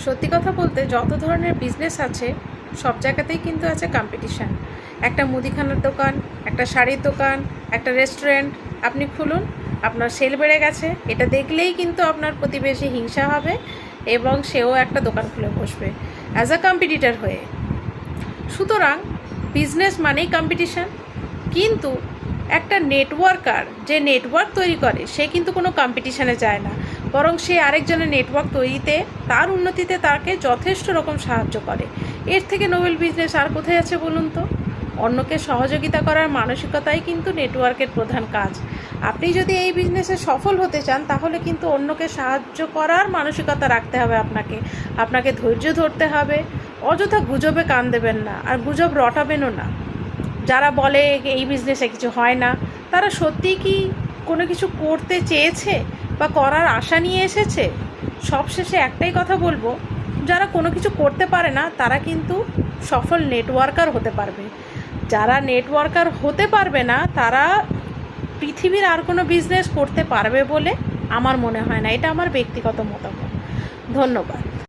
সত্যি কথা বলতে যত ধরনের বিজনেস আছে সব জায়গাতেই কিন্তু আছে কম্পিটিশান। একটা মুদিখানার দোকান, একটা শাড়ির দোকান, একটা রেস্টুরেন্ট আপনি খুলুন, আপনার সেল বেড়ে গেছে এটা দেখলেই কিন্তু আপনার প্রতিবেশী হিংসা হবে এবং সেও একটা দোকান খুলে বসবে অ্যাজ আ কম্পিটিটর হয়ে। সুতরাং বিজনেস মানেই কম্পিটিশান। কিন্তু একটা নেটওয়ার্কার যে নেটওয়ার্ক তৈরি করে সে কিন্তু কোনো কম্পিটিশানে যায় না, বরং সে আরেকজনের নেটওয়ার্ক তৈরিতে, তার উন্নতিতে তাকে যথেষ্ট রকম সাহায্য করে। এর থেকে নোবেল বিজনেস আর কোথায় আছে বলুন তো? অন্যকে সহযোগিতা করার মানসিকতাই কিন্তু নেটওয়ার্কের প্রধান কাজ। আপনি যদি এই বিজনেসে সফল হতে চান তাহলে কিন্তু অন্যকে সাহায্য করার মানসিকতা রাখতে হবে। আপনাকে ধৈর্য ধরতে হবে, অযথা গুজবে কান দেবেন না, আর গুজব রটাবেনও না। যারা বলে এই বিজনেসে কিছু হয় না, তারা সত্যিই কি কোনো কিছু করতে চেয়েছে বা করার আশা নিয়ে এসেছে? সবশেষে একটাই কথা বলবো, যারা কোনো কিছু করতে পারে না তারা কিন্তু সফল নেটওয়ার্কার হতে পারবে। যারা নেটওয়ার্কার হতে পারবে না তারা পৃথিবীর আর কোনো বিজনেস করতে পারবে বলে আমার মনে হয় না। এটা আমার ব্যক্তিগত মতামত। ধন্যবাদ।